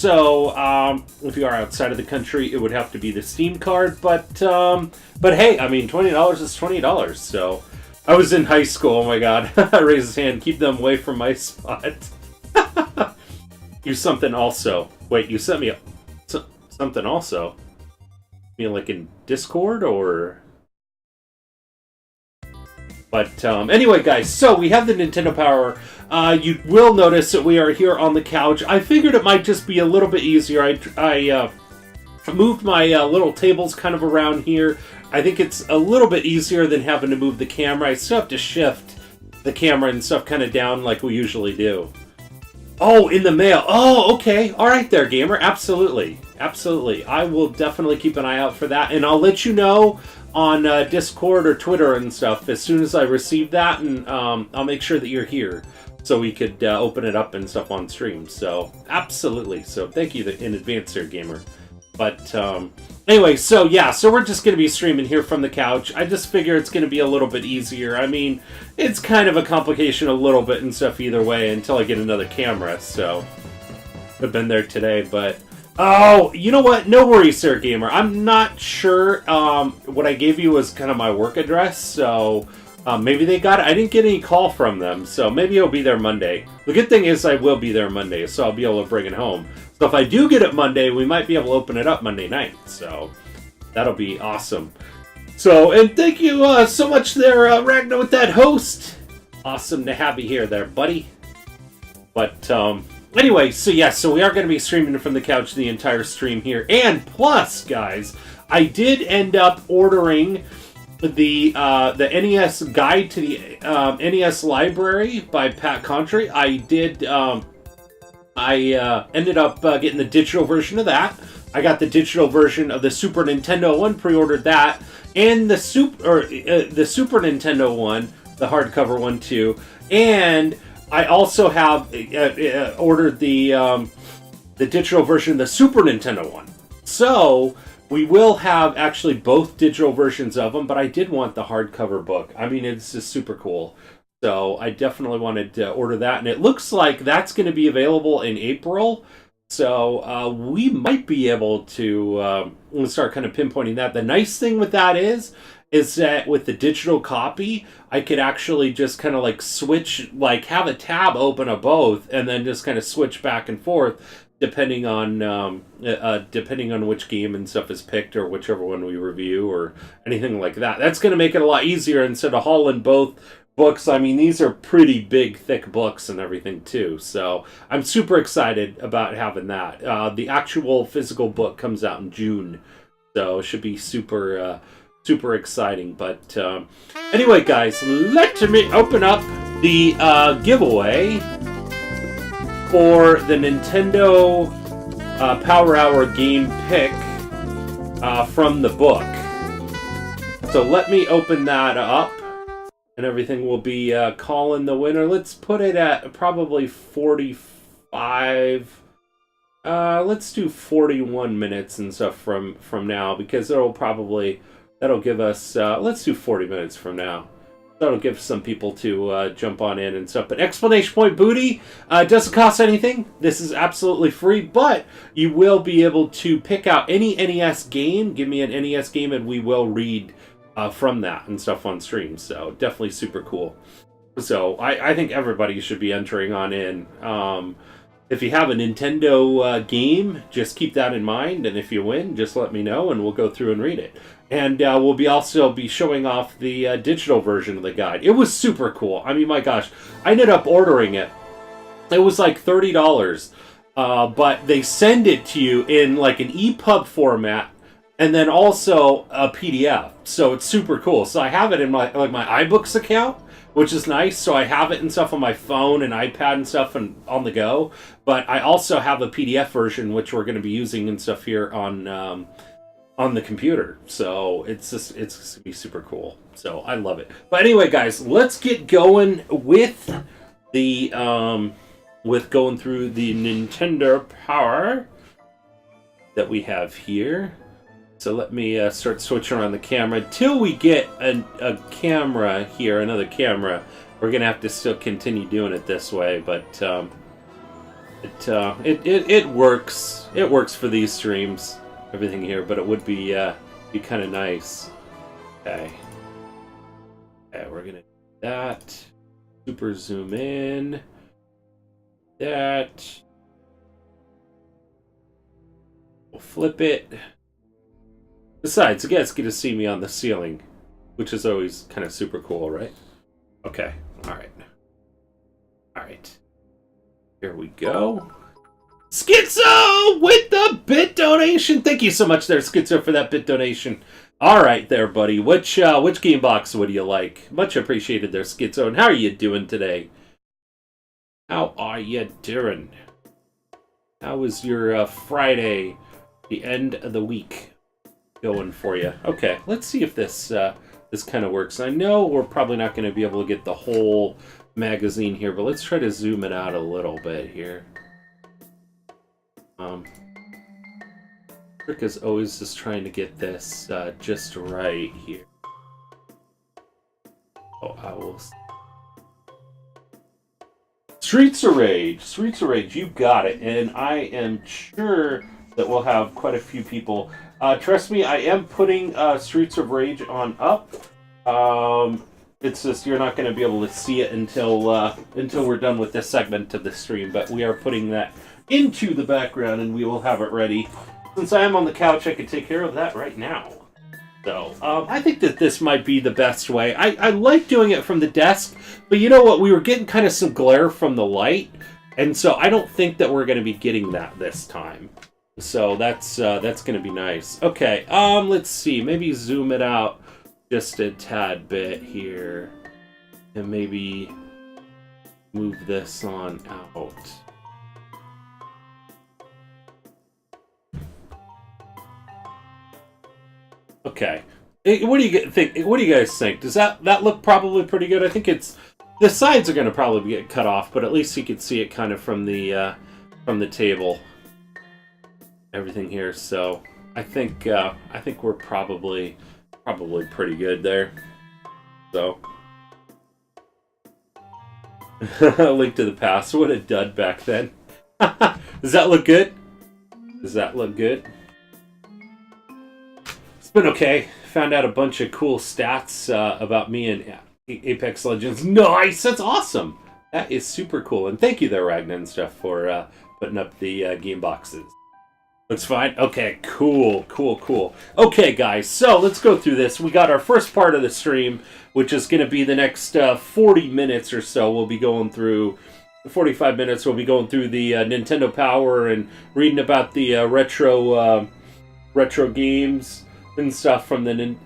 So if you are outside of the country, it would have to be the Steam card. But hey, I mean, $20 is $20. So I was in high school. Oh my God! Raise his hand. Keep them away from my spot. You something also. Wait, you sent me something also. You mean like in Discord or? But anyway, guys, so we have the Nintendo Power. You will notice that we are here on the couch. I figured it might just be a little bit easier. I moved my little tables kind of around here. I think it's a little bit easier than having to move the camera. I still have to shift the camera and stuff kind of down like we usually do. Oh, in the mail. Oh, okay. All right there, gamer. Absolutely. Absolutely. I will definitely keep an eye out for that. And I'll let you know on Discord or Twitter and stuff as soon as I receive that. And I'll make sure that you're here so we could open it up and stuff on stream. So, absolutely. So, thank you in advance there, gamer. But anyway, so yeah, so we're just going to be streaming here from the couch. I just figure it's going to be a little bit easier. I mean, it's kind of a complication a little bit and stuff either way until I get another camera. So I've been there today, but oh, you know what? No worries, sir, gamer. I'm not sure. What I gave you was kind of my work address, so maybe they got it. I didn't get any call from them, so maybe it'll be there Monday. The good thing is I will be there Monday, so I'll be able to bring it home. So if I do get it Monday, we might be able to open it up Monday night. So that'll be awesome. So, and thank you so much there, Ragnar, with that host. Awesome to have you here there, buddy. But anyway, so yeah, so we are going to be streaming from the couch the entire stream here. And plus, guys, I did end up ordering the NES Guide to the NES Library by Pat Contri. I ended up getting the digital version of that. I got the digital version of the Super Nintendo one, pre-ordered that, and the Super Nintendo one, the hardcover one too. And I also have ordered the digital version of the Super Nintendo one. So we will have actually both digital versions of them, but I did want the hardcover book. I mean, it's just super cool. So I definitely wanted to order that, and it looks like that's going to be available in April. So we might be able to start kind of pinpointing that. The nice thing with that is that with the digital copy, I could actually just kind of like switch, like have a tab open of both, and then just kind of switch back and forth depending on which game and stuff is picked or whichever one we review or anything like that. That's going to make it a lot easier instead of hauling both books. I mean, these are pretty big, thick books and everything too. So I'm super excited about having that. The actual physical book comes out in June, so it should be super exciting. But anyway, guys, let me open up the giveaway for the Nintendo Power Hour game pick from the book. So let me open that up. And everything will be calling the winner. Let's put it at probably 45. Let's do 41 minutes and stuff from now, because that'll give us. Let's do 40 minutes from now. That'll give some people to jump on in and stuff. But exclamation point booty doesn't cost anything. This is absolutely free, but you will be able to pick out any NES game. Give me an NES game, and we will read from that and stuff on stream. So definitely super cool. So I think everybody should be entering on in. If you have a Nintendo game, just keep that in mind, and if you win, just let me know and we'll go through and read it. And we'll also be showing off the digital version of the guide. It was super cool. I mean, my gosh, I ended up ordering it. It was like $30, but they send it to you in like an EPUB format, and then also a PDF. So it's super cool. So I have it in my iBooks account, which is nice. So I have it and stuff on my phone and iPad and stuff and on the go. But I also have a PDF version, which we're going to be using and stuff here on the computer. So it's going to be super cool. So I love it. But anyway, guys, let's get going with the going through the Nintendo Power that we have here. So let me start switching around the camera. Till we get a camera here, another camera, we're going to have to still continue doing it this way. But It works. It works for these streams, everything here, but it would be kind of nice. Okay. Okay, we're gonna do that. Super zoom in. That. We'll flip it. Besides, you guys get to see me on the ceiling, which is always kind of super cool, right? Okay. All right. All right. Here we go. Schizo with the bit donation. Thank you so much there, Schizo, for that bit donation. All right there, buddy. Which game box would you like? Much appreciated there, Schizo. And how are you doing today? How are you doing? How was your Friday, the end of the week, going for you? Okay, let's see if this kind of works. I know we're probably not going to be able to get the whole magazine here, but let's try to zoom it out a little bit here. Rick is always just trying to get this just right here. Oh, I will. Streets of Rage, you got it, and I am sure that we'll have quite a few people. Trust me, I am putting Streets of Rage on up. It's just you're not going to be able to see it until we're done with this segment of the stream, but we are putting that into the background, and we will have it ready. Since I am on the couch, I can take care of that right now. So, I think that this might be the best way. I like doing it from the desk, but you know what? We were getting kind of some glare from the light, and so I don't think that we're going to be getting that this time. So that's going to be nice. Okay, let's see. Maybe zoom it out just a tad bit here, and maybe move this on out. Okay. What do you think? What do you guys think? Does that look probably pretty good? I think the sides are going to probably get cut off, but at least you can see it kind of from the table. Everything here, so I think we're probably pretty good there. So, Link to the Past. What a dud back then. Does that look good? Does that look good? It's been okay. Found out a bunch of cool stats about me and Apex Legends. Nice! That's awesome! That is super cool. And thank you there, Ragnar and stuff, for putting up the game boxes. Looks fine? Okay, cool. Okay, guys, so let's go through this. We got our first part of the stream, which is going to be the next 40 minutes or so. We'll be going through 45 minutes. We'll be going through the Nintendo Power and reading about the retro games and stuff from the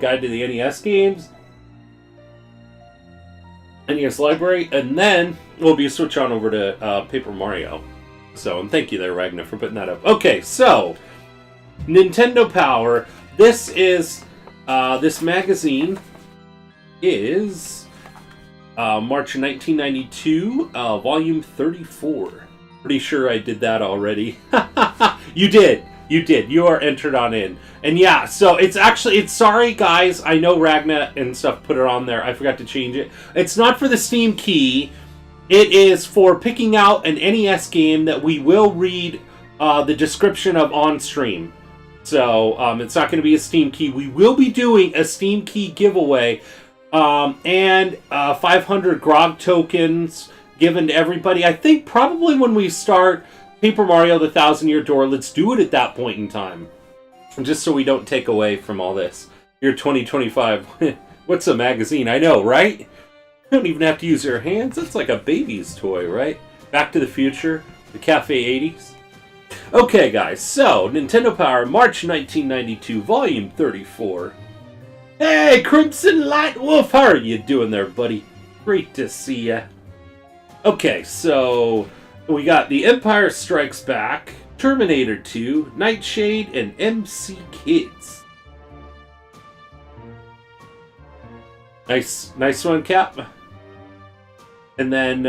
Guide to the NES games, NES Library, and then we'll be switch on over to Paper Mario. So, and thank you there, Ragnar, for putting that up. Okay, so Nintendo Power. This is this magazine is March 1992, volume 34. Pretty sure I did that already. You did. You are entered on in. And yeah, so it's sorry guys, I know Ragnar and stuff put it on there. I forgot to change it. It's not for the Steam key. It is for picking out an NES game that we will read the description of on stream. So it's not going to be a Steam key. We will be doing a Steam key giveaway and 500 GROG tokens given to everybody. I think probably when we start Paper Mario The Thousand Year Door, let's do it at that point in time. Just so we don't take away from all this. Year 2025. What's a magazine? I know, right? You don't even have to use your hands. That's like a baby's toy, right? Back to the Future, the Cafe 80s. Okay, guys, so Nintendo Power, March 1992, Volume 34. Hey, Crimson Light Wolf, how are you doing there, buddy? Great to see ya. Okay, so we got The Empire Strikes Back, Terminator 2, Nightshade, and MC Kids. Nice one, Cap. And then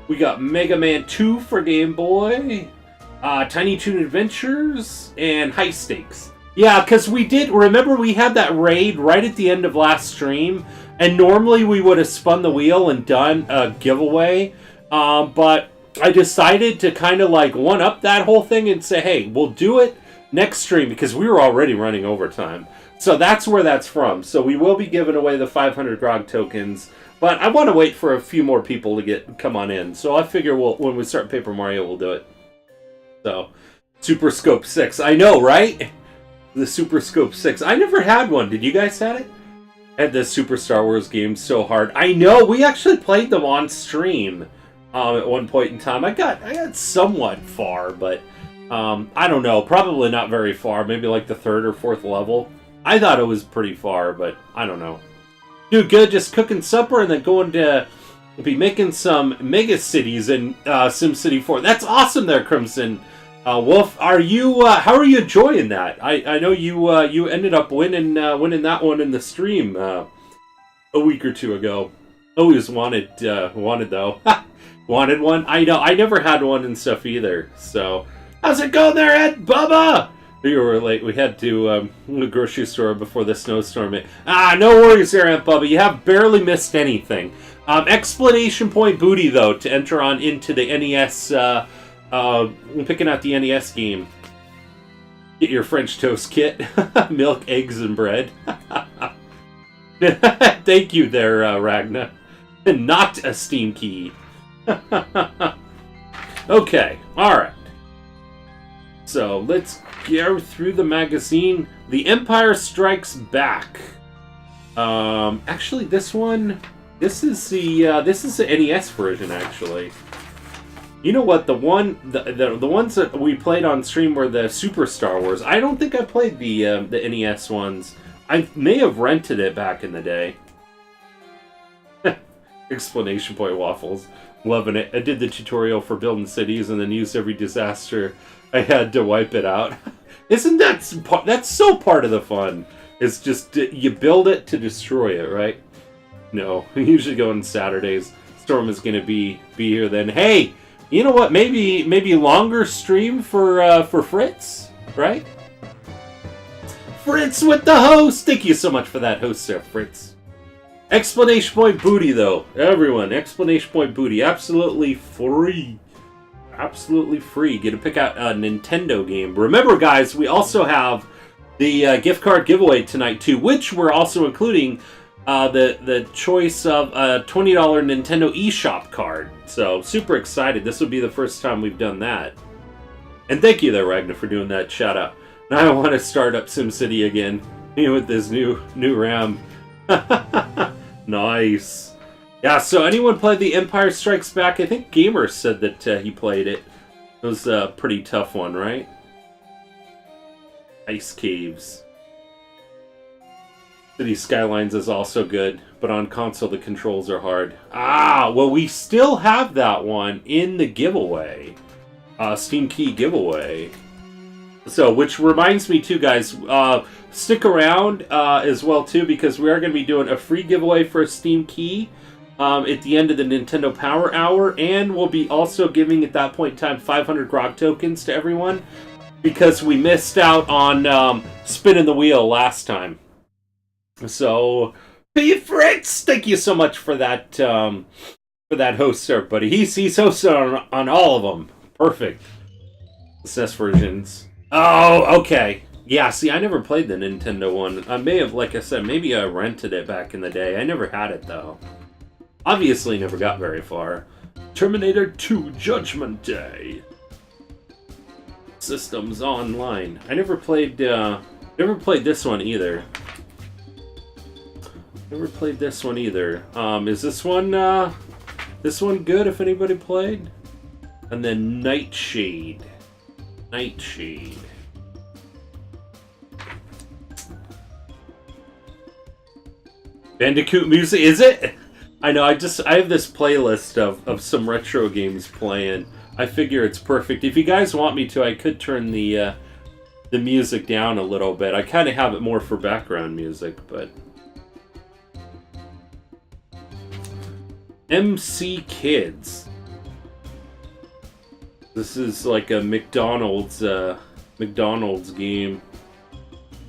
we got Mega Man 2 for Game Boy, Tiny Toon Adventures, and High Stakes. Yeah, because remember we had that raid right at the end of last stream, and normally we would have spun the wheel and done a giveaway, but I decided to kind of like one up that whole thing and say, hey, we'll do it next stream because we were already running overtime. So that's where that's from. So we will be giving away the 500 Grog tokens, but I want to wait for a few more people to come on in. So I figure when we start Paper Mario, we'll do it. So Super Scope 6, I know, right? The Super Scope 6. I never had one. Did you guys have it? I had the Super Star Wars games so hard. I know, we actually played them on stream at one point in time. I got somewhat far, but I don't know. Probably not very far. Maybe like the 3rd or 4th level. I thought it was pretty far, but I don't know. Do good, just cooking supper and then going to be making some mega cities in SimCity 4. That's awesome there, Crimson. Wolf, are you? How are you enjoying that? I know you ended up winning that one in the stream a week or two ago. Always wanted though. Wanted one. I know. I never had one and stuff either. So how's it going there, Ed? Bubba? We were late. We had to the grocery store before the snowstorm. No worries there, Aunt Bubba. You have barely missed anything. Explanation point booty though to enter on into the NES. Picking out the NES game. Get your French toast kit. Milk, eggs, and bread. Thank you there, Ragna. Not a Steam key. Okay, alright. So, let's go through the magazine. The Empire Strikes Back. Actually, this is the NES version, actually. You know what? The ones that we played on stream were the Super Star Wars. I don't think I played the NES ones. I may have rented it back in the day. Explanation point waffles. Loving it. I did the tutorial for building cities and then used every disaster I had to wipe it out. Isn't that's so part of the fun? It's just you build it to destroy it, right? No, we usually go on Saturdays. Storm is going to be here then. Hey, you know what? Maybe longer stream for Fritz, right? Fritz with the host. Thank you so much for that host, there, Fritz. Explanation point booty, though. Everyone, explanation point booty. Absolutely free. Absolutely free. Get to pick out a Nintendo game. Remember, guys, we also have the gift card giveaway tonight, too, which we're also including the choice of a $20 Nintendo eShop card. So, super excited. This will be the first time we've done that. And thank you there, Ragnar, for doing that shout out. Now I want to start up SimCity again with this new RAM. Nice. Yeah, so anyone played the Empire Strikes Back? I think Gamer said that he played it. It was a pretty tough one, right? Ice Caves. City Skylines is also good, but on console the controls are hard. Well, we still have that one in the giveaway. Steam Key giveaway. So, which reminds me too, guys, stick around as well too, because we are going to be doing a free giveaway for a Steam Key at the end of the Nintendo Power Hour, and we'll be also giving at that point in time 500 Grog tokens to everyone, because we missed out on spinning the wheel last time. So, P. Fritz, thank you so much for that host, sir, buddy. He's hosted on all of them. Perfect. SNES versions. Oh, okay. Yeah, see, I never played the Nintendo one. I may have, like I said, maybe I rented it back in the day. I never had it, though. Obviously never got very far. Terminator 2 Judgment Day. Systems Online. I never played this one either. Never played this one either. Is this one good if anybody played? And then Nightshade. Nightshade. Bandicoot music, is it? I know, I have this playlist of some retro games playing. I figure it's perfect. If you guys want me to, I could turn the music down a little bit. I kind of have it more for background music, but... MC Kids. This is like a McDonald's game.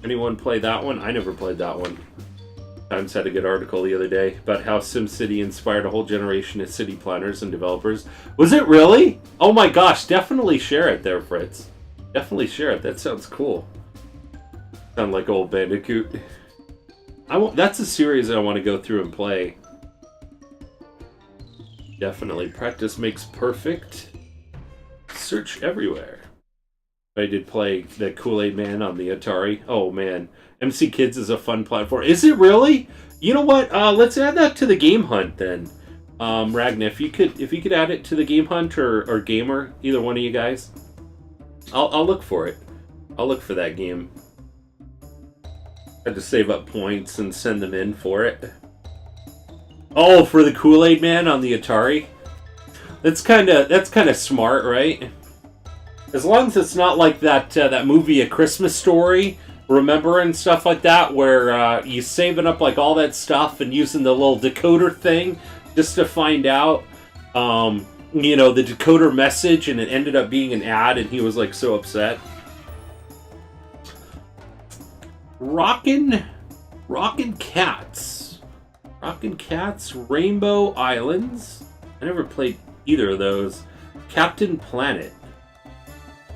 Anyone play that one? I never played that one. Times had a good article the other day about how SimCity inspired a whole generation of city planners and developers. Was it really? Oh my gosh, definitely share it there, Fritz. Definitely share it. That sounds cool. Sound like old Bandicoot. That's a series I want to go through and play. Definitely. Practice makes perfect. Search everywhere. I did play the Kool-Aid Man on the Atari. Oh man. MC Kids is a fun platform. Is it really? You know what? Let's add that to the Game Hunt then. Ragna, if you could add it to the Game Hunt or Gamer, either one of you guys. I'll look for it. I'll look for that game. I had to save up points and send them in for it. Oh, for the Kool-Aid Man on the Atari? That's kinda smart, right? As long as it's not like that movie A Christmas Story, remember, and stuff like that, where you saving up like all that stuff and using the little decoder thing just to find out, you know, the decoder message, and it ended up being an ad, and he was like so upset. Rockin' Cats, Rainbow Islands. I never played either of those. Captain Planet,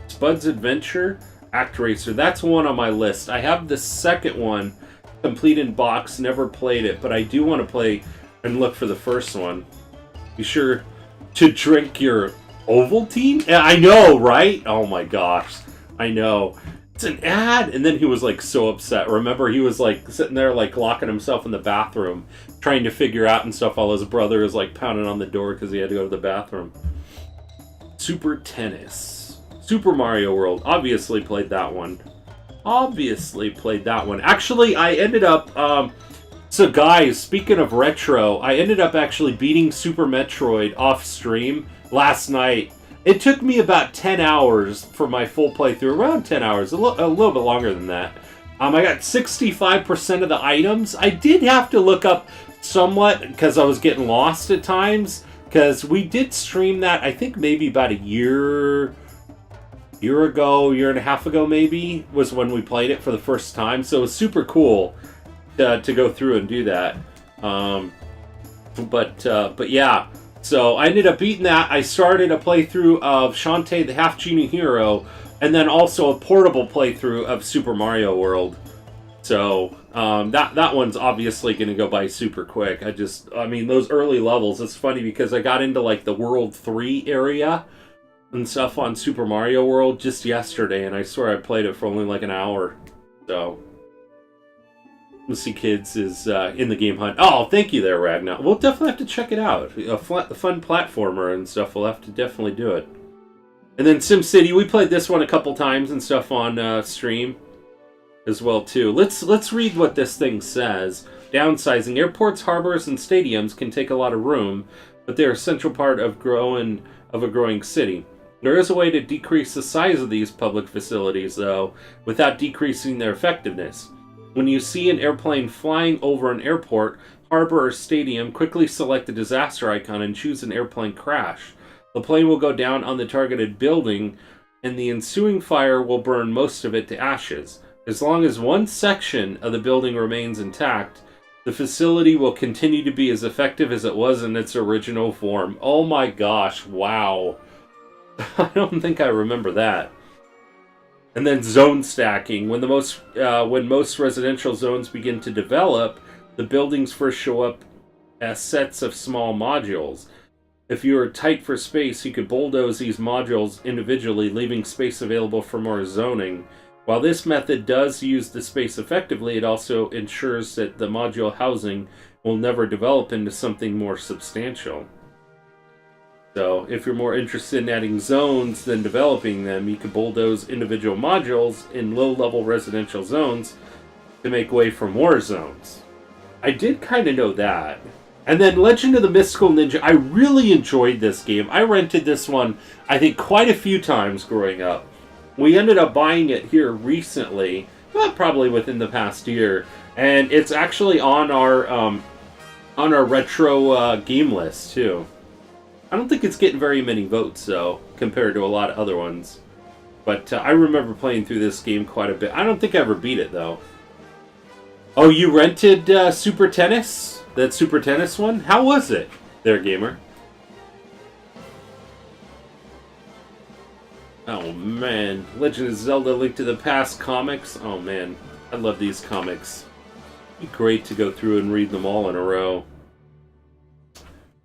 Spud's Adventure, ActRacer. That's one on my list. I have the second one complete in box, never played it, but I do want to play and look for the first one. Be sure to drink your Ovaltine? I know, right? Oh my gosh. I know. It's an ad! And then he was like so upset. Remember, he was like sitting there like locking himself in the bathroom, trying to figure out and stuff while his brother was like pounding on the door because he had to go to the bathroom. Super Tennis. Super Mario World. Obviously played that one. Actually, I ended up... So guys, speaking of retro, I ended up actually beating Super Metroid off stream last night. It took me about 10 hours for my full playthrough. Around 10 hours. A little bit longer than that. I got 65% of the items. I did have to look up somewhat because I was getting lost at times. Because we did stream that, I think maybe about a year and a half ago maybe, was when we played it for the first time. So it was super cool to go through and do that. But yeah. So I ended up beating that. I started a playthrough of Shantae the Half Genie Hero, and then also a portable playthrough of Super Mario World. So that one's obviously going to go by super quick. I mean, those early levels, it's funny because I got into like the World 3 area and stuff on Super Mario World just yesterday, and I swear I played it for only like an hour. So... MC Kids is in the Game Hunt. Oh, thank you there, Ragnar. We'll definitely have to check it out. A fun platformer and stuff. We'll have to definitely do it. And then SimCity, we played this one a couple times and stuff on stream as well too. Let's read what this thing says. Downsizing. Airports, harbors, and stadiums can take a lot of room, but they're a central part of a growing city. There is a way to decrease the size of these public facilities, though, without decreasing their effectiveness. When you see an airplane flying over an airport, harbor, or stadium, quickly select the disaster icon and choose an airplane crash. The plane will go down on the targeted building, and the ensuing fire will burn most of it to ashes. As long as one section of the building remains intact, the facility will continue to be as effective as it was in its original form. Oh my gosh, wow. I don't think I remember that. And then zone stacking. When most residential zones begin to develop, the buildings first show up as sets of small modules. If you are tight for space, you could bulldoze these modules individually, leaving space available for more zoning. While this method does use the space effectively, it also ensures that the module housing will never develop into something more substantial. So, if you're more interested in adding zones than developing them, you could bulldoze individual modules in low-level residential zones to make way for more zones. I did kind of know that. And then Legend of the Mystical Ninja, I really enjoyed this game. I rented this one, I think, quite a few times growing up. We ended up buying it here recently, well, probably within the past year, and it's actually on our retro game list, too. I don't think it's getting very many votes, though, compared to a lot of other ones. But I remember playing through this game quite a bit. I don't think I ever beat it, though. Oh, you rented Super Tennis? That Super Tennis one? How was it, there, gamer? Oh, man. Legend of Zelda Link to the Past comics. Oh, man. I love these comics. It'd be great to go through and read them all in a row.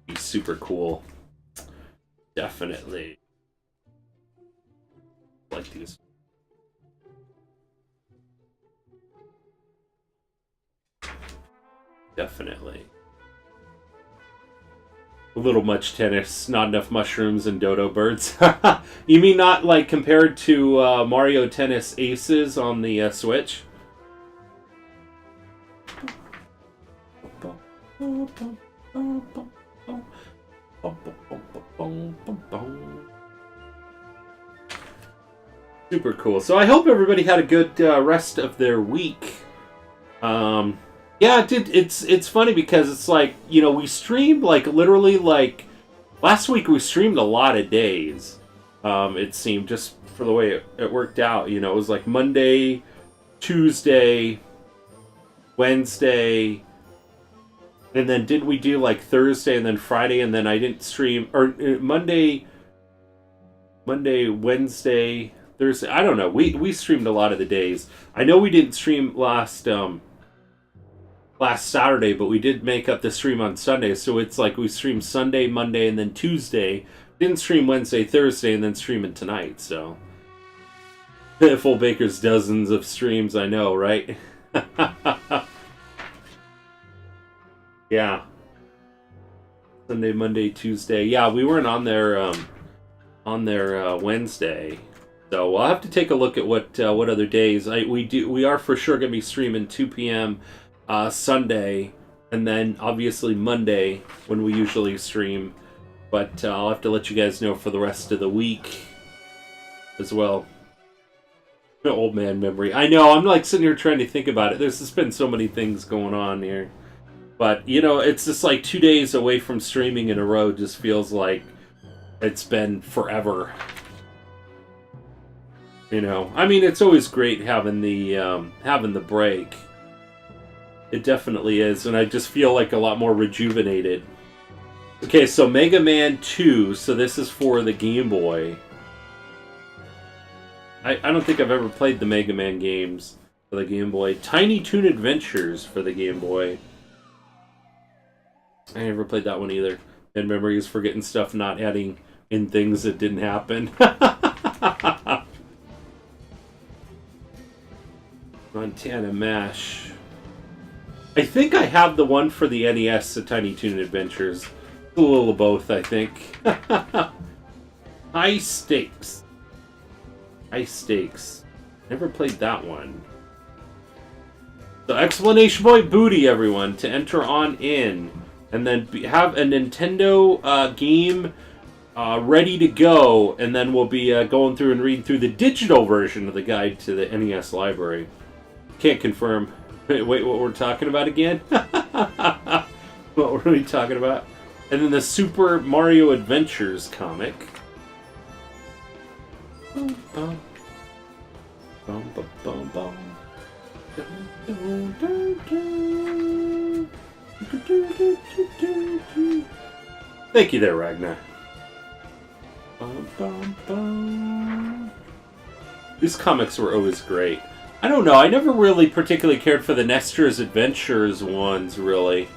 Be super cool. Definitely. Like these. Definitely. A little much tennis, not enough mushrooms and dodo birds. You mean not like compared to Mario Tennis Aces on the Switch? Super cool. So I hope everybody had a good rest of their week. Yeah, dude, it's funny because it's like, you know, we streamed like literally like last week we streamed a lot of days. It seemed just for the way it worked out, you know, it was like Monday, Tuesday, Wednesday, and then did we do like Thursday and then Friday, and then I didn't stream, or Monday, Wednesday, Thursday. I don't know. We streamed a lot of the days. I know we didn't stream last Saturday, but we did make up the stream on Sunday, so it's like we streamed Sunday, Monday, and then Tuesday. Didn't stream Wednesday, Thursday, and then streaming tonight, so. Full Baker's dozens of streams, I know, right? Yeah. Sunday, Monday, Tuesday. Yeah, we weren't on there Wednesday. So we'll have to take a look at what other days. We are for sure going to be streaming 2 p.m. Sunday, and then obviously Monday when we usually stream. But I'll have to let you guys know for the rest of the week as well. Old man memory. I know, I'm like sitting here trying to think about it. There's just been so many things going on here. But, you know, it's just like 2 days away from streaming in a row just feels like it's been forever. You know, I mean, it's always great having the break. It definitely is, and I just feel like a lot more rejuvenated. Okay, so Mega Man 2, so this is for the Game Boy. I don't think I've ever played the Mega Man games for the Game Boy. Tiny Toon Adventures for the Game Boy. I never played that one either. And memories for getting stuff not adding in things that didn't happen. Montana Mash. I think I have the one for the NES, the Tiny Toon Adventures. A little of both, I think. High Stakes. High Stakes. Never played that one. So Explanation Point Booty, everyone, to enter on in. And then have a Nintendo game ready to go. And then we'll be going through and reading through the digital version of the guide to the NES library. Can't confirm. Wait, what we're talking about again? What were we talking about? And then the Super Mario Adventures comic. Thank you there, Ragnar. These comics were always great. I don't know, I never really particularly cared for the Nestor's Adventures ones, really.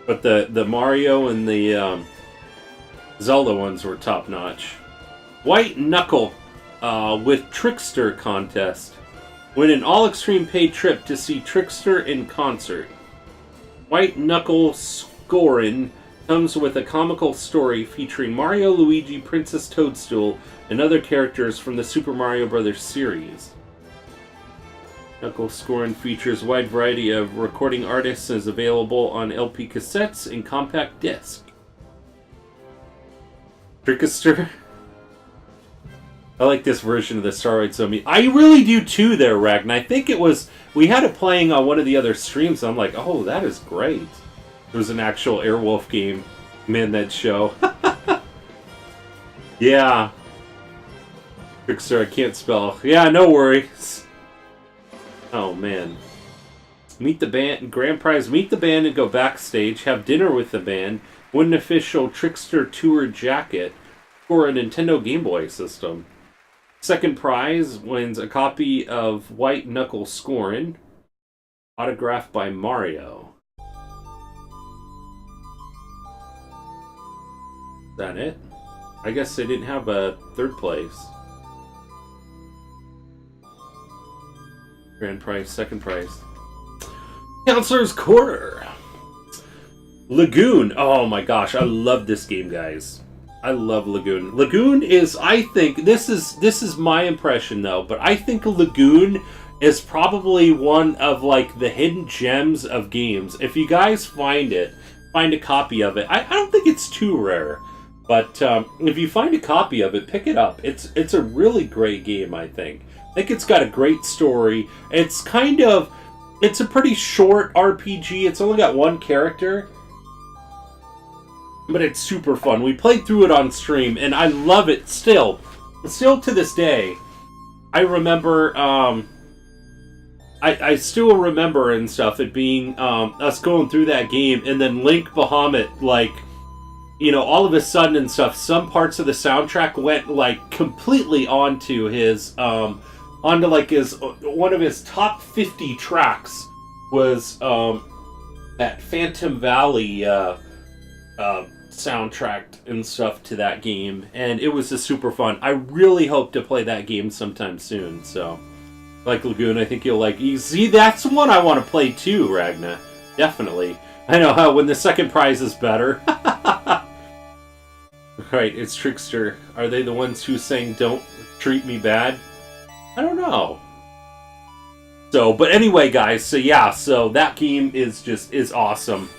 But the Mario and the Zelda ones were top-notch. White Knuckle with Trickster contest. Win an all-extreme paid trip to see Trickster in concert. White Knuckle Scorin' comes with a comical story featuring Mario, Luigi, Princess Toadstool, and other characters from the Super Mario Bros. Series. Knuckle Scorin' features a wide variety of recording artists and is available on LP cassettes and compact disc. Trickster. I like this version of the Staroid Zombie. I really do too there, Ragnar. I think it was... We had it playing on one of the other streams, and I'm like, oh, that is great. There was an actual Airwolf game. Man, that show. Yeah. Trickster, I can't spell. Yeah, no worries. Oh, man. Meet the band, grand prize, meet the band and go backstage, have dinner with the band, win an official Trickster Tour jacket for a Nintendo Game Boy system. Second prize wins a copy of White Knuckle Scorin', autographed by Mario. Is that it? I guess they didn't have a third place. Grand prize, second prize. Counselor's Corner. Lagoon. Oh my gosh, I love this game, guys. I love Lagoon. Lagoon is, I think, this is my impression though, but I think Lagoon is probably one of like the hidden gems of games. If you guys find it, find a copy of it. I don't think it's too rare, but if you find a copy of it, pick it up. It's a really great game, I think. I think it's got a great story. It's a pretty short RPG. It's only got one character, but it's super fun. We played through it on stream, and I love it still. Still to this day. I remember, I still remember and stuff, it being, us going through that game, and then Link Bahamut, like, you know, all of a sudden and stuff, some parts of the soundtrack went, like, completely onto his, one of his top 50 tracks was, that Phantom Valley, soundtrack and stuff to that game, and it was just super fun. I really hope to play that game sometime soon, so like Lagoon, I think you'll like. You see, that's one I want to play too, Ragna. Definitely. I know how when the second prize is better. Right, it's Trickster. Are they the ones who sang "Don't Treat Me Bad"? I don't know. So, but anyway, guys. So yeah, so that game is awesome.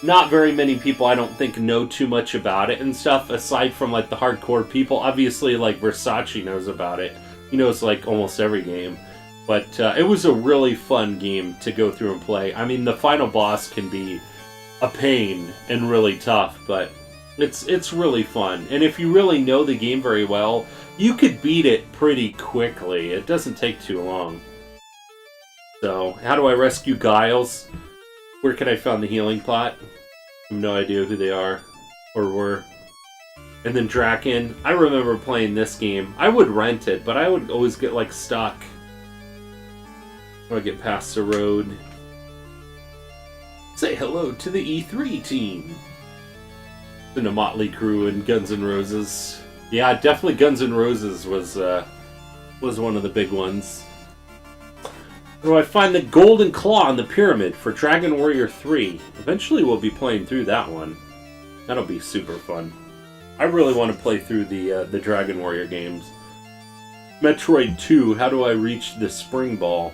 Not very many people, I don't think, know too much about it and stuff, aside from, like, the hardcore people. Obviously, like, Versace knows about it. He knows, like, almost every game. But it was a really fun game to go through and play. I mean, the final boss can be a pain and really tough, but it's really fun. And if you really know the game very well, you could beat it pretty quickly. It doesn't take too long. So, how do I rescue Giles? Where can I find the healing pot? I have no idea who they are or were. And then Draken. I remember playing this game. I would rent it, but I would always get like stuck when I get past the road. Say hello to the E3 team. The Motley Crue and Guns N' Roses. Yeah, definitely Guns N' Roses was one of the big ones. Where do I find the Golden Claw on the Pyramid for Dragon Warrior 3? Eventually we'll be playing through that one. That'll be super fun. I really want to play through the Dragon Warrior games. Metroid 2, how do I reach the Spring Ball?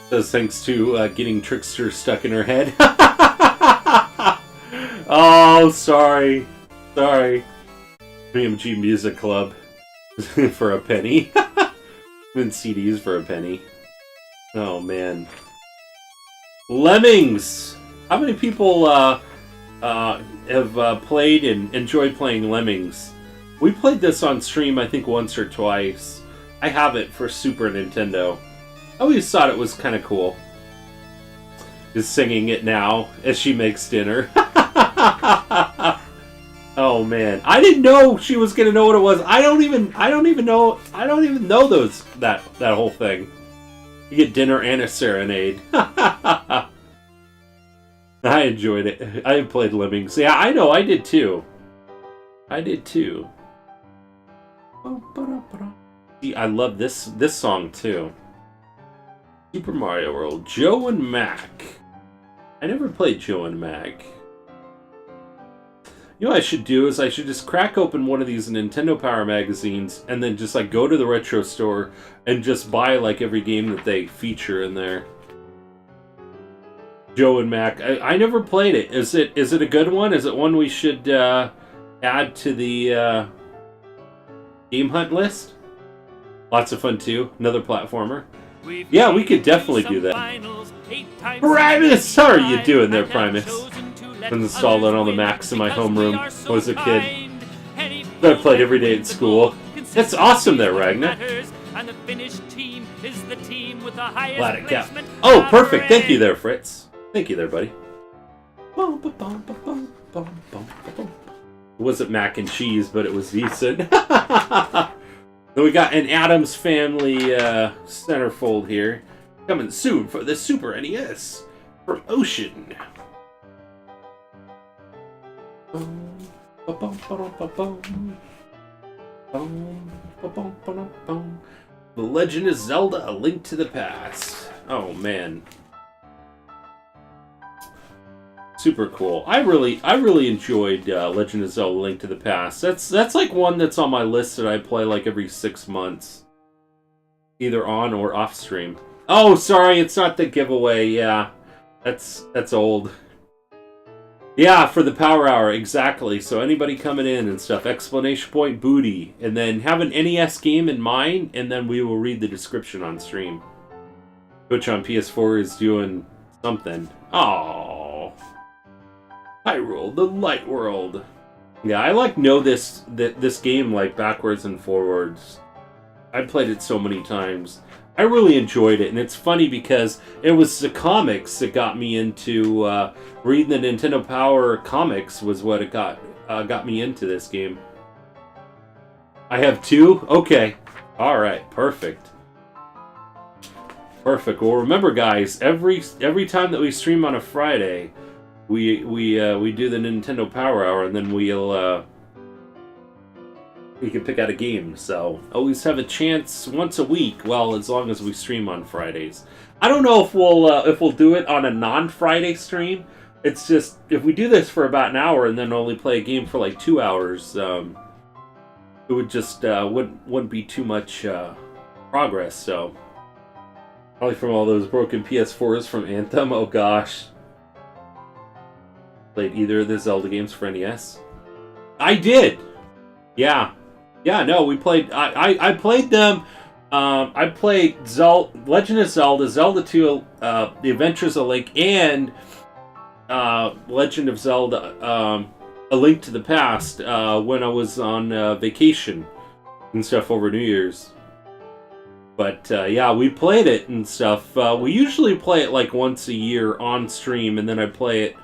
Says thanks to getting Trickster stuck in her head. Oh, sorry. Sorry. BMG Music Club. For a penny. Even CDs for a penny. Oh, man. Lemmings! How many people have played and enjoyed playing Lemmings? We played this on stream, I think, once or twice. I have it for Super Nintendo. I always thought it was kind of cool. Is singing it now as she makes dinner. Oh man, I didn't know she was gonna know what it was. I don't even know that whole thing. You get dinner and a serenade. I enjoyed it. I played Lemmings. Yeah, I know, I did too. See, I love this song too. Super Mario World. Joe and Mac. I never played Joe and Mac. You know what I should do is I should just crack open one of these Nintendo Power magazines and then just like go to the retro store and just buy like every game that they feature in there. Joe and Mac. I never played it. Is it a good one? Is it one we should add to the Game Hunt list? Lots of fun too. Another platformer. Yeah, we could definitely do that. Primus! How are you doing there, Primus? Installed it on the Macs in my homeroom when I was a kid. I played every day at school. That's awesome there, Ragnar. is the team with the highest Glad it kept. placement. Oh, perfect. Thank you there, Fritz. Thank you there, buddy. It wasn't mac and cheese, but it was decent. Then we got an Addams Family centerfold here. Coming soon for the Super NES from Ocean. The Legend of Zelda: A Link to the Past. Oh man. Super cool. I really enjoyed Legend of Zelda: Link to the Past. That's like one that's on my list that I play like every 6 months, either on or off stream. Oh, sorry, it's not the giveaway. Yeah, that's old. Yeah, for the Power Hour, exactly. So anybody coming in and stuff, exclamation point booty, and then have an NES game in mind, and then we will read the description on stream. Twitch on PS4 is doing something. Oh. Hyrule, the Light World. Yeah, I know this game like backwards and forwards. I played it so many times. I really enjoyed it, and it's funny because it was the comics that got me into reading the Nintendo Power comics. Was what it got me into this game. I have 2. Okay, all right, perfect. Perfect. Well, remember, guys, every time that we stream on a Friday, we do the Nintendo Power Hour, and then we can pick out a game. So always have a chance once a week. Well, as long as we stream on Fridays. I don't know if we'll do it on a non-Friday stream. It's just if we do this for about an hour and then only play a game for like 2 hours, it would just wouldn't be too much progress. So probably from all those broken PS4s from Anthem. Oh gosh. Played either of the Zelda games for NES? I did. Yeah. Yeah, no, we played... I played them... I played Legend of Zelda, Zelda 2, The Adventures of Link, and Legend of Zelda, A Link to the Past, when I was on vacation and stuff over New Year's. But, yeah, we played it and stuff. We usually play it like once a year on stream, and then I play it,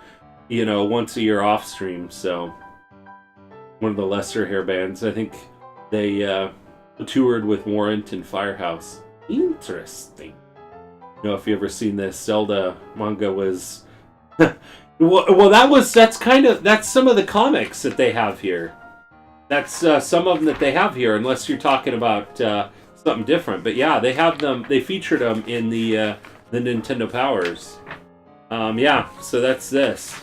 once a year off stream, so... One of the lesser hair bands. I think they toured with Warrant and Firehouse. Interesting. If you ever seen this, Zelda manga was... well, that's some of the comics that they have here. That's some of them that they have here, unless you're talking about something different. But yeah, they have them. They featured them in the Nintendo Powers. Yeah, so that's this.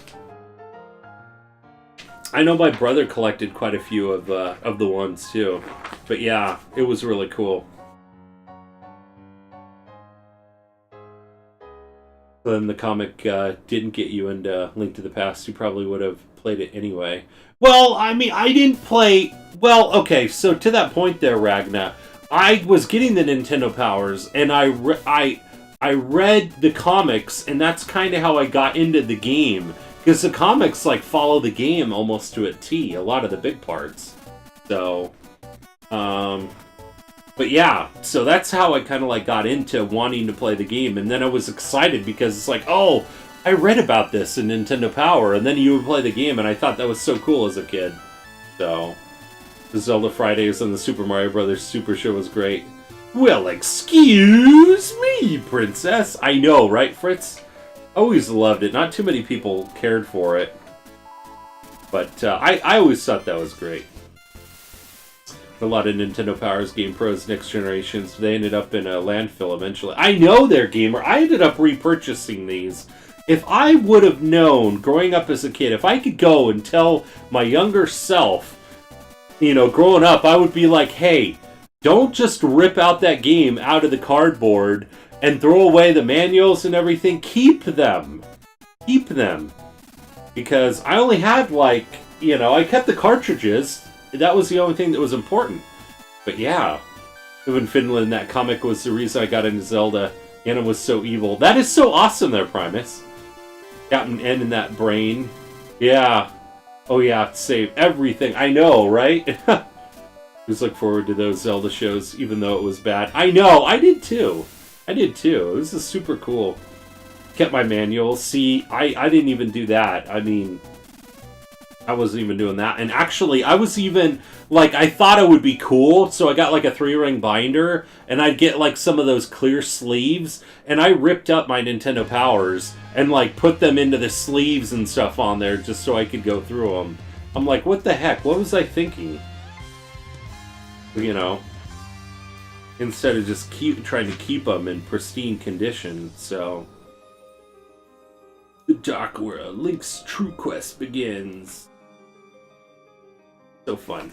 I know my brother collected quite a few of the ones too, but yeah, it was really cool. Then the comic didn't get you into Link to the Past. You probably would have played it anyway. Well, I mean, I didn't play... Well, okay, so to that point there, Ragna, I was getting the Nintendo Powers, and I read the comics, and that's kind of how I got into the game. Because the comics, follow the game almost to a T, a lot of the big parts. So, but yeah, so that's how I kind of, got into wanting to play the game. And then I was excited because it's oh, I read about this in Nintendo Power, and then you would play the game, and I thought that was so cool as a kid. So, the Zelda Fridays and the Super Mario Bros. Super Show was great. Well, excuse me, princess. I know, right, Fritz? Always loved it. Not too many people cared for it. But I always thought that was great. A lot of Nintendo Powers, Game Pros, Next Generations, they ended up in a landfill eventually. I know they're gamer. I ended up repurchasing these. If I would have known, growing up as a kid, if I could go and tell my younger self, growing up, I would be like, hey, don't just rip out that game out of the cardboard and throw away the manuals and everything. Keep them. Keep them. Because I only had, I kept the cartridges. That was the only thing that was important. But yeah, Evan Finland, that comic was the reason I got into Zelda. Anna was so evil. That is so awesome there, Primus. Captain N in that brain. Yeah. Oh yeah, save everything. I know, right? Just look forward to those Zelda shows, even though it was bad. I know, I did too. This is super cool. Kept my manual. See, I didn't even do that. I mean, I wasn't even doing that. And actually, I was even, like, I thought it would be cool, so I got, like, a 3-ring binder, and I'd get, like, some of those clear sleeves, and I ripped up my Nintendo Powers and, like, put them into the sleeves and stuff on there just so I could go through them. I'm like, what the heck? What was I thinking? You know, instead of just trying to keep them in pristine condition. So, the Dark World, Link's True Quest begins. So fun.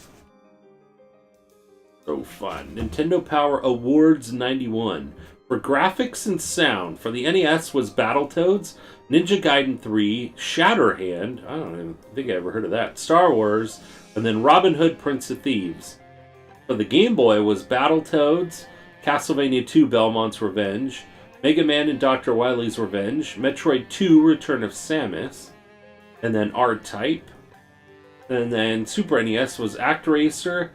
So fun. Nintendo Power Awards 91. For graphics and sound, for the NES was Battletoads, Ninja Gaiden 3, Shatterhand, I don't even think I ever heard of that, Star Wars, and then Robin Hood, Prince of Thieves. For the Game Boy was Battletoads, Castlevania 2 Belmont's Revenge, Mega Man and Dr. Wily's Revenge, Metroid 2 Return of Samus, and then R-Type. And then Super NES was ActRaiser,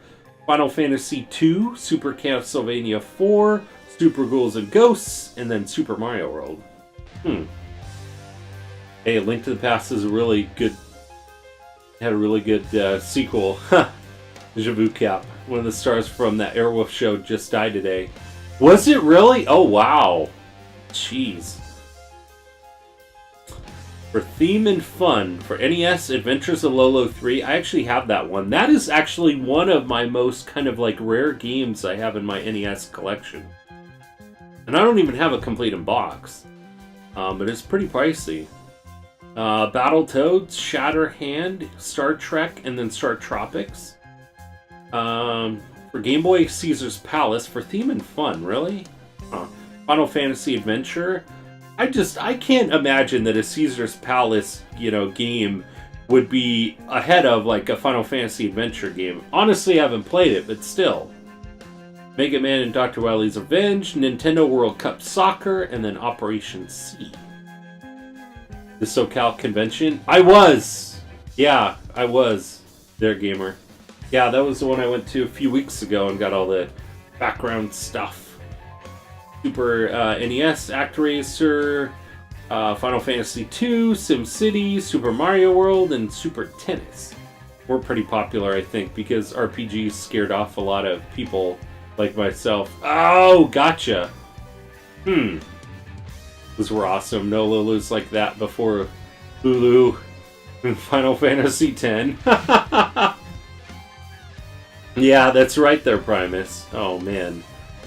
Final Fantasy 2, Super Castlevania 4, Super Ghouls and Ghosts, and then Super Mario World. Hey, Link to the Past is a really good... had a really good sequel. Javu Cap. One of the stars from that Airwolf show just died today. Was it really? Oh, wow. Jeez. For theme and fun, for NES Adventures of Lolo 3, I actually have that one. That is actually one of my most kind of like rare games I have in my NES collection. And I don't even have a complete in box. But it's pretty pricey. Battletoads, Shatterhand, Star Trek, and then Star Tropics. For Game Boy, Caesar's Palace. For theme and fun, really? Final Fantasy Adventure. I can't imagine that a Caesar's Palace, game would be ahead of like a Final Fantasy Adventure game. Honestly, I haven't played it, but still. Mega Man and Dr. Wily's Revenge, Nintendo World Cup Soccer, and then Operation C. The SoCal Convention. I was there, gamer. Yeah, that was the one I went to a few weeks ago and got all the background stuff. Super NES, ActRaiser, Final Fantasy 2, SimCity, Super Mario World, and Super Tennis. Were pretty popular, I think, because RPGs scared off a lot of people like myself. Oh, gotcha. Those were awesome. No Lulus like that before Lulu in Final Fantasy X. Yeah, that's right there, Primus. Oh man,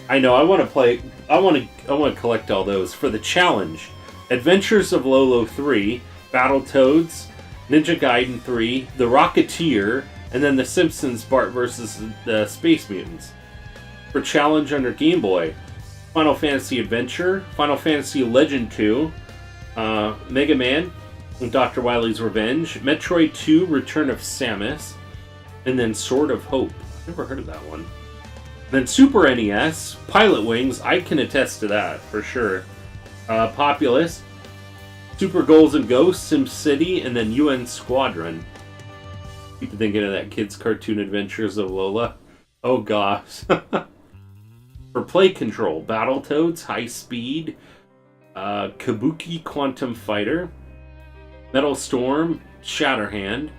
I know. I want to play. I want to collect all those for the challenge. Adventures of Lolo 3, Battletoads, Ninja Gaiden 3, The Rocketeer, and then The Simpsons Bart vs. the Space Mutants. For challenge under Game Boy, Final Fantasy Adventure, Final Fantasy Legend 2, Mega Man and Dr. Wily's Revenge, Metroid 2 Return of Samus, and then Sword of Hope. Never heard of that one. Then Super NES, Pilot Wings, I can attest to that for sure. Populous, Super Ghouls and Ghosts, SimCity, and then UN Squadron. Keep thinking of that kid's cartoon Adventures of Lola. Oh gosh. For Play Control, Battletoads, High Speed, Kabuki Quantum Fighter, Metal Storm, Shatterhand,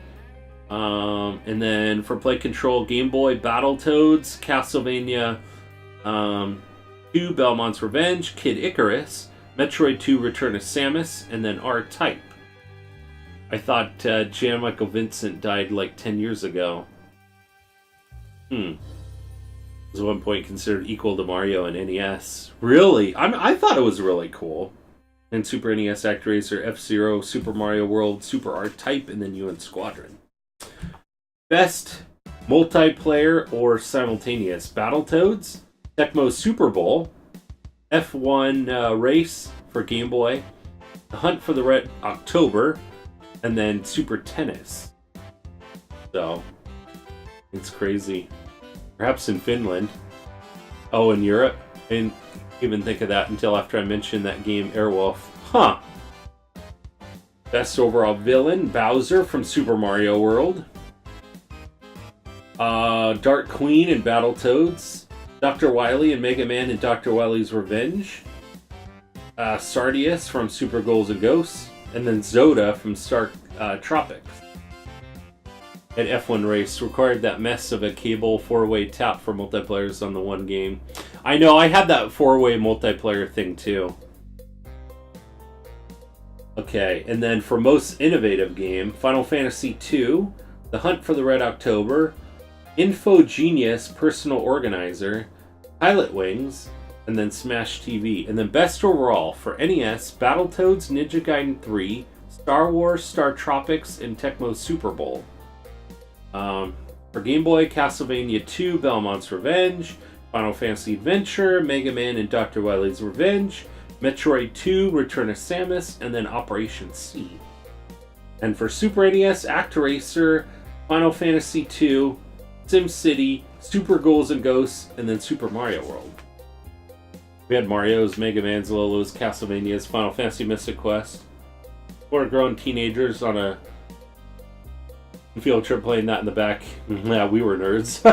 and then for Play Control, Game Boy, Battletoads, Castlevania 2, Belmont's Revenge, Kid Icarus, Metroid 2, Return of Samus, and then R-Type. I thought Jan Michael Vincent died like 10 years ago. Was at one point considered equal to Mario and NES. Really? I thought it was really cool. And Super NES, ActRaiser, F-Zero, Super Mario World, Super R-Type, and then UN Squadron. Best multiplayer or simultaneous: Battletoads, Tecmo Super Bowl, F1 Race for Game Boy, The Hunt for the Red October, and then Super Tennis. So, it's crazy. Perhaps in Finland. Oh, in Europe? I didn't even think of that until after I mentioned that game, Airwolf. Huh. Best overall villain, Bowser from Super Mario World. Dark Queen and Battletoads. Dr. Wily and Mega Man and Dr. Wily's Revenge. Sardius from Super Ghouls and Ghosts. And then Zoda from Star Tropics. And F1 Race required that mess of a cable 4-way tap for multiplayers on the one game. I know, I had that 4-way multiplayer thing too. Okay, and then for most innovative game, Final Fantasy II, The Hunt for the Red October, Info Genius Personal Organizer, Pilot Wings, and then Smash TV. And then best overall for NES, Battletoads, Ninja Gaiden 3, Star Wars, Star Tropics, and Tecmo Super Bowl. For Game Boy, Castlevania 2, Belmont's Revenge, Final Fantasy Adventure, Mega Man and Dr. Wily's Revenge, Metroid 2, Return of Samus, and then Operation C. And for Super NES, ActRacer, Final Fantasy 2, SimCity, Super Ghouls and Ghosts, and then Super Mario World. We had Mario's, Mega Man's, Lolo's, Castlevania's, Final Fantasy Mystic Quest. We're grown teenagers on a field trip playing that in the back. Yeah, we were nerds.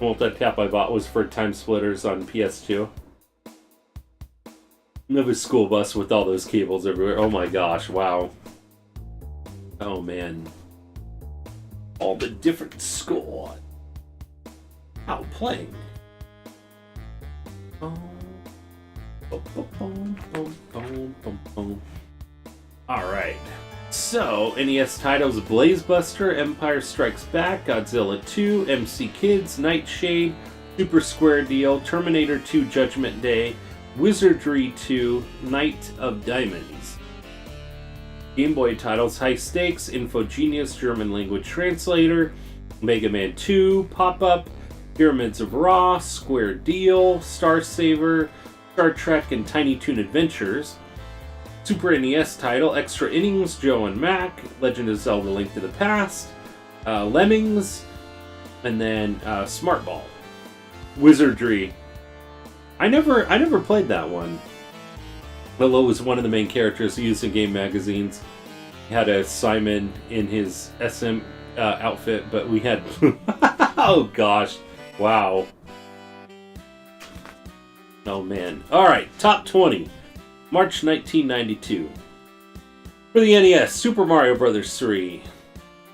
Multi-tap I bought was for Time Splitters on PS2. And there was school bus with all those cables everywhere. Oh my gosh, wow. Oh man. All the different school. How playing. Alright. So, NES titles Blaze Buster, Empire Strikes Back, Godzilla 2, MC Kids, Nightshade, Super Square Deal, Terminator 2 Judgment Day, Wizardry 2, Knight of Diamonds. Game Boy titles High Stakes, Infogenius German Language Translator, Mega Man 2, Pop-Up, Pyramids of Ra, Square Deal, Star Saver, Star Trek and Tiny Toon Adventures. Super NES title, Extra Innings, Joe and Mac, Legend of Zelda Link to the Past, Lemmings, and then Smart Ball. Wizardry. I never played that one. Lilo was one of the main characters used in game magazines. He had a Simon in his SM outfit, but we had... oh gosh. Wow. Oh man. Alright, top 20. March 1992. For the NES, Super Mario Bros. 3.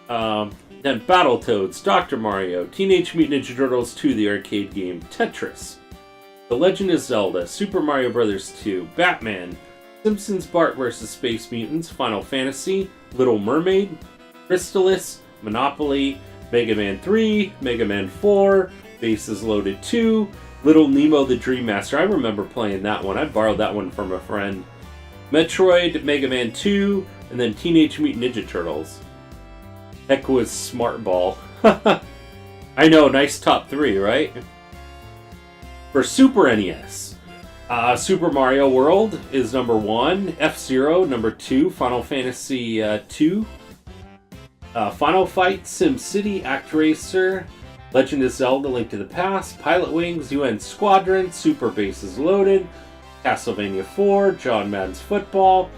Then Battletoads, Dr. Mario, Teenage Mutant Ninja Turtles 2, the arcade game, Tetris, The Legend of Zelda, Super Mario Bros. 2, Batman, Simpsons Bart vs. Space Mutants, Final Fantasy, Little Mermaid, Crystalis, Monopoly, Mega Man 3, Mega Man 4, Bases Loaded 2, Little Nemo the Dream Master. I remember playing that one. I borrowed that one from a friend. Metroid, Mega Man 2, and then Teenage Mutant Ninja Turtles. Heck was Smart Ball. I know, nice top 3, right? For Super NES, Super Mario World is number 1, F-Zero number 2, Final Fantasy 2, Final Fight, SimCity, ActRacer, Legend of Zelda Link to the Past, Pilot Wings, UN Squadron, Super Bases Loaded, Castlevania 4, John Madden's Football,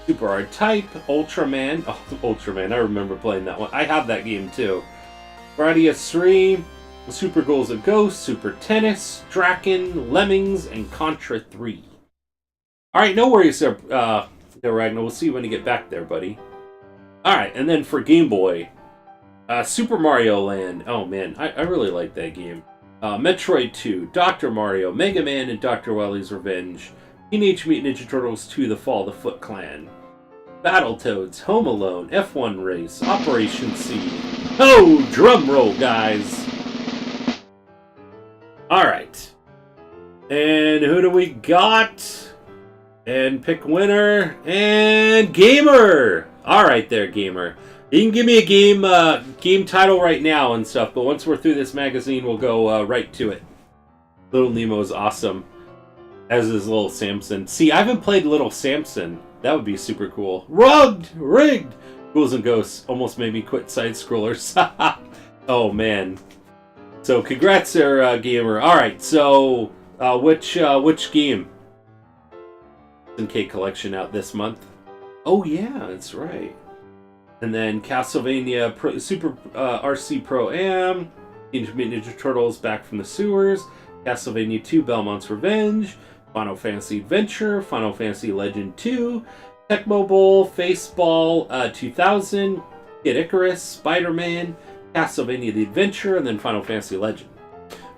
Super R-Type, Ultraman. Oh, Ultraman, I remember playing that one. I have that game too. Gradius 3, Super Ghouls and Ghosts, Super Tennis, Draken, Lemmings, and Contra 3. Alright, no worries there, Ragnar. We'll see you when you get back there, buddy. Alright, and then for Game Boy, Super Mario Land. Oh man, I really like that game. Metroid 2, Dr. Mario, Mega Man and Dr. Wily's Revenge, Teenage Mutant Ninja Turtles 2, The Fall of the Foot Clan, Battletoads, Home Alone, F1 Race, Operation C. Oh, drum roll, guys! Alright. And who do we got? And pick winner. And Gamer! Alright there, Gamer. You can give me a game title right now and stuff, but once we're through this magazine, we'll go right to it. Little Nemo is awesome, as is Little Samson. See, I haven't played Little Samson. That would be super cool. Rigged! Ghouls and Ghosts almost made me quit side-scrollers. Oh, man. So, congrats there, Gamer. Alright, so, which game? SNK Collection out this month. Oh, yeah, that's right. And then Castlevania Super RC Pro Am, Teenage Mutant Ninja Turtles Back from the Sewers, Castlevania 2 Belmont's Revenge, Final Fantasy Adventure, Final Fantasy Legend 2, Tecmo Bowl, Faceball 2000, Kid Icarus, Spider-Man, Castlevania The Adventure, and then Final Fantasy Legend.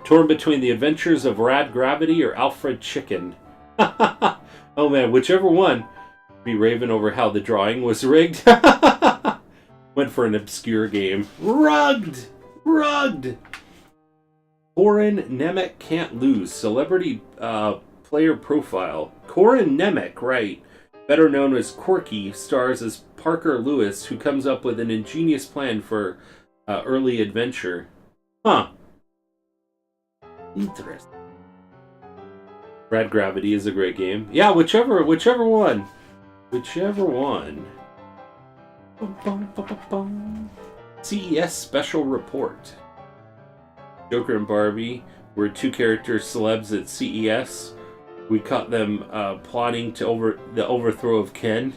Torn between the adventures of Rad Gravity or Alfred Chicken. Oh man, whichever one. Be raving over how the drawing was rigged. Went for an obscure game. Rugged! Corin Nemec Can't Lose. Celebrity player profile. Corin Nemec, right. Better known as Corky, stars as Parker Lewis, who comes up with an ingenious plan for early adventure. Huh. Interesting. Rad Gravity is a great game. Yeah, whichever one. Whichever one. CES Special Report. Joker and Barbie were two character celebs at CES. We caught them plotting to the overthrow of Ken.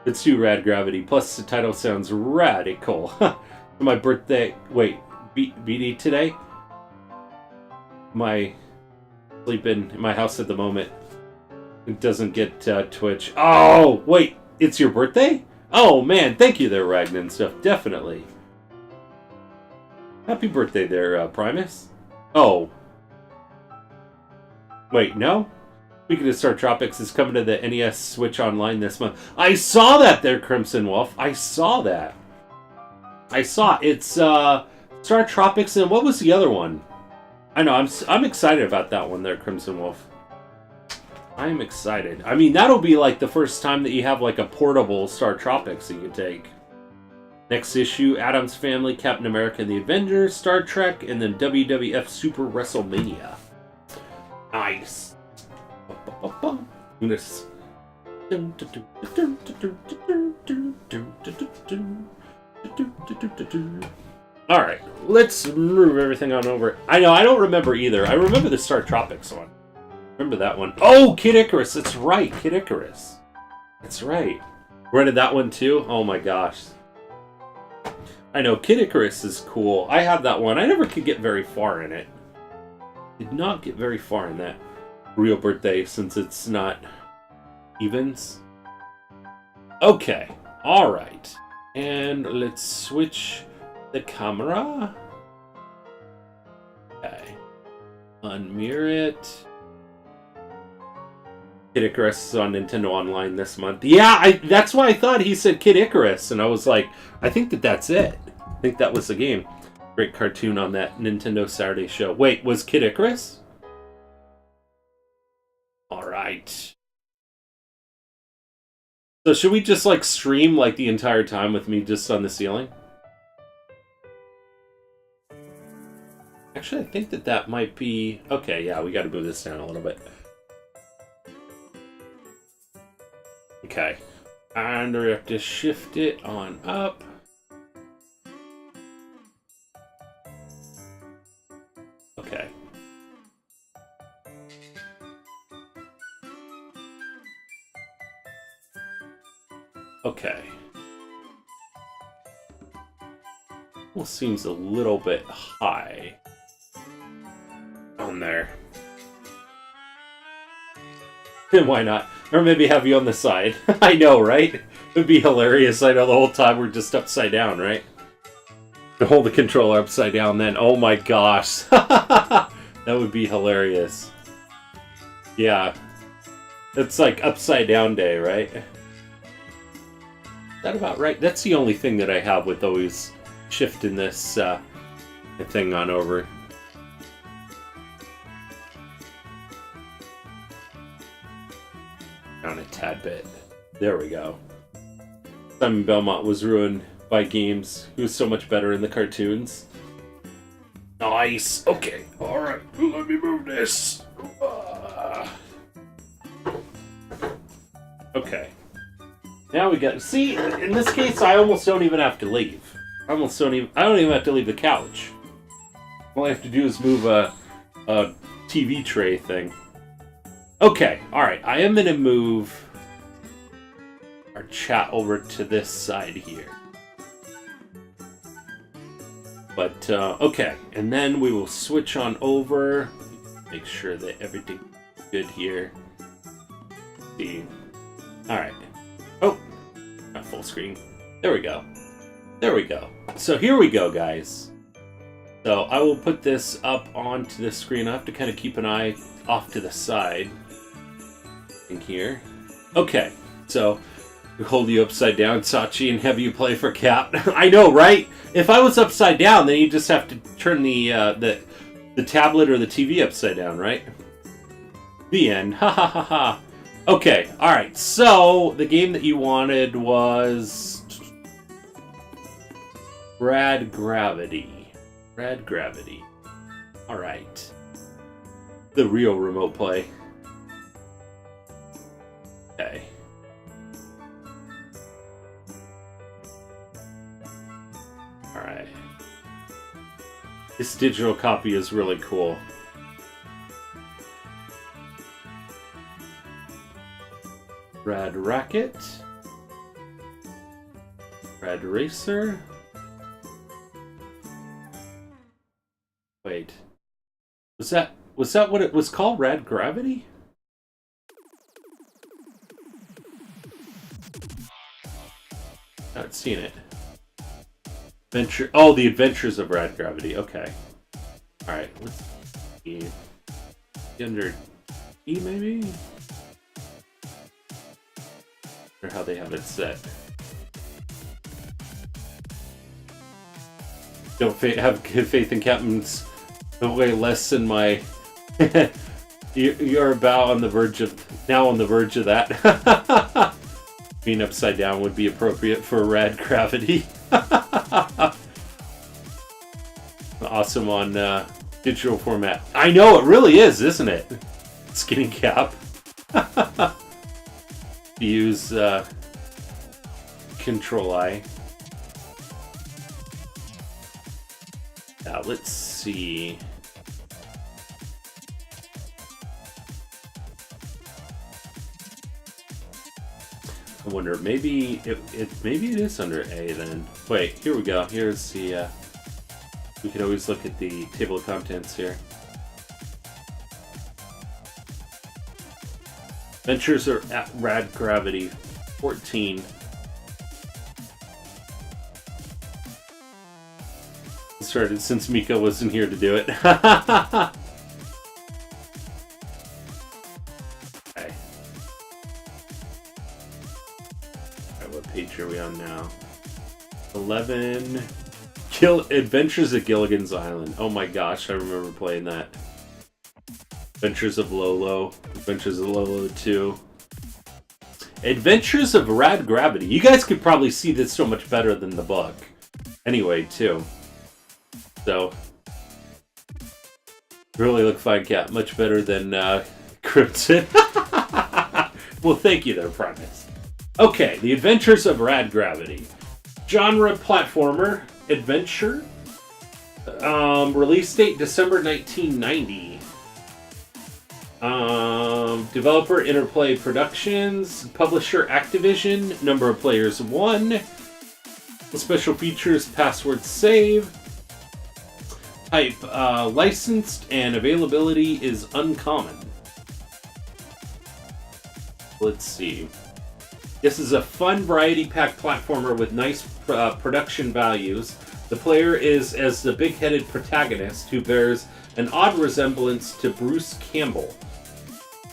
It's too Rad Gravity. Plus, the title sounds radical. For my birthday. Wait, BD today? My sleeping in my house at the moment. It doesn't get Twitch. Oh, wait, it's your birthday? Oh man, thank you there, Ragnar and stuff. Definitely. Happy birthday there, Primus. Oh. Wait, no? Speaking of Star Tropics, is coming to the NES Switch Online this month. I saw that there, Crimson Wolf. I saw that. It's Star Tropics, and what was the other one? I know, I'm excited about that one there, Crimson Wolf. I'm excited. I mean, that'll be like the first time that you have like a portable Star Tropics that you can take. Next issue, Addams Family, Captain America and the Avengers, Star Trek, and then WWF Super WrestleMania. Nice. This. Alright, let's move everything on over. I know, I don't remember either. I remember the Star Tropics one. Remember that one. Oh, Kid Icarus. That's right, Kid Icarus. That's right. Rented that one too? Oh my gosh. I know, Kid Icarus is cool. I have that one. I never could get very far in it. Did not get very far in that real birthday since it's not evens. Okay. Alright. And let's switch the camera. Okay. Unmirror it. Kid Icarus is on Nintendo Online this month. Yeah, that's why I thought he said Kid Icarus, and I was like, I think that's it. I think that was the game. Great cartoon on that Nintendo Saturday show. Wait, was Kid Icarus? Alright. So should we just like stream like the entire time with me just on the ceiling? Actually, I think that might be... Okay, yeah, we gotta move this down a little bit. Okay. And we have to shift it on up. Okay. Okay. Well, seems a little bit high on there. Why not? Or maybe have you on the side. I know, right? It would be hilarious. I know the whole time we're just upside down, right? To hold the controller upside down then. Oh my gosh. That would be hilarious. Yeah. It's like upside down day, right? Is that about right? That's the only thing that I have with always shifting this thing on over. Down a tad bit. There we go. Simon Belmont was ruined by games. He was so much better in the cartoons. Nice. Okay. Alright. Let me move this. Okay. Now we got... See, in this case, I almost don't even have to leave. I don't even have to leave the couch. All I have to do is move a TV tray thing. Okay, alright, I am going to move our chat over to this side here. But, okay. And then we will switch on over. Make sure that everything's good here. See. Alright. Oh! Not full screen. There we go. There we go. So here we go, guys. So I will put this up onto the screen. I have to kind of keep an eye off to the side. In here. Okay. So, we hold you upside down, Sachi, and have you play for Cap. I know, right? If I was upside down, then you just have to turn the tablet or the TV upside down, right? The end. Ha ha ha ha. Okay, alright. So, the game that you wanted was... Rad Gravity. Rad Gravity. Alright. The real remote play. Okay. Alright. This digital copy is really cool. Rad Racket. Rad Racer. Wait. Was that what it was called? Rad Gravity? Not seen it. Adventure. Oh, the Adventures of Rad Gravity. Okay. All right. Let's see. Under E, maybe. Or how they have it set. Don't have faith in captains. No way less than my. You're about on the verge of that. Being upside down would be appropriate for Rad Gravity. Awesome on digital format. I know, it really is, isn't it? Skinny Cap. Use Control I. Now let's see. I wonder, maybe it is under A then. Wait, here we go. Here's the we can always look at the table of contents here. Adventures are at Rad Gravity 14. Started since Mika wasn't here to do it. Okay. Alright, what page are we on now? 11. Adventures at Gilligan's Island. Oh my gosh, I remember playing that. Adventures of Lolo. Adventures of Lolo 2. Adventures of Rad Gravity. You guys could probably see this so much better than the book. Anyway, too. So, really look fine, Cat. Much better than Crimson. Well, thank you there, Primus. Okay, The Adventures of Rad Gravity. Genre platformer, adventure. Release date December 1990. Developer Interplay Productions. Publisher Activision. Number of players 1. Special features password save. Type licensed, and availability is uncommon. Let's see. This is a fun variety pack platformer with nice production values. The player is as the big-headed protagonist who bears an odd resemblance to Bruce Campbell.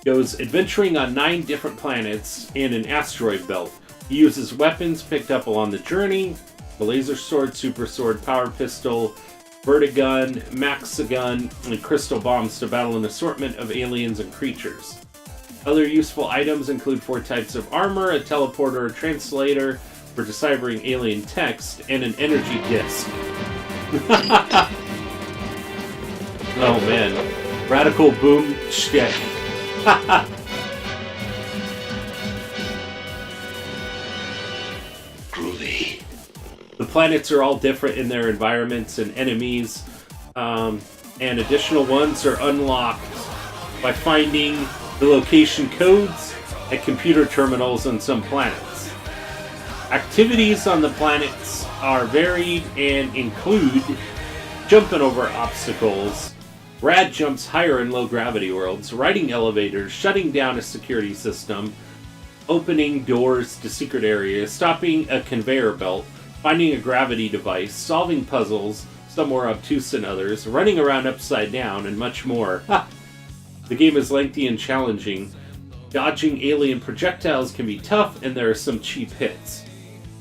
Goes adventuring on 9 different planets and an asteroid belt. He uses weapons picked up along the journey: the laser sword, super sword, power pistol, vertigun, maxigun, and crystal bombs to battle an assortment of aliens and creatures. Other useful items include 4 types of armor, a teleporter, a translator for deciphering alien text, and an energy disc. Oh man. Radical boom shtick. Groovy. The planets are all different in their environments and enemies, and additional ones are unlocked by finding the location codes at computer terminals on some planets. Activities on the planets are varied and include jumping over obstacles, rad jumps higher in low gravity worlds, riding elevators, shutting down a security system, opening doors to secret areas, stopping a conveyor belt, finding a gravity device, solving puzzles, some more obtuse than others, running around upside down, and much more. Ha! The game is lengthy and challenging. Dodging alien projectiles can be tough, and there are some cheap hits.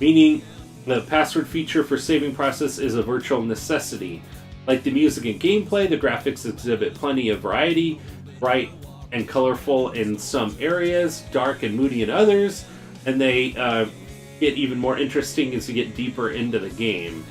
Meaning, the password feature for saving process is a virtual necessity. Like the music and gameplay, the graphics exhibit plenty of variety, bright and colorful in some areas, dark and moody in others, and they get even more interesting as you get deeper into the game.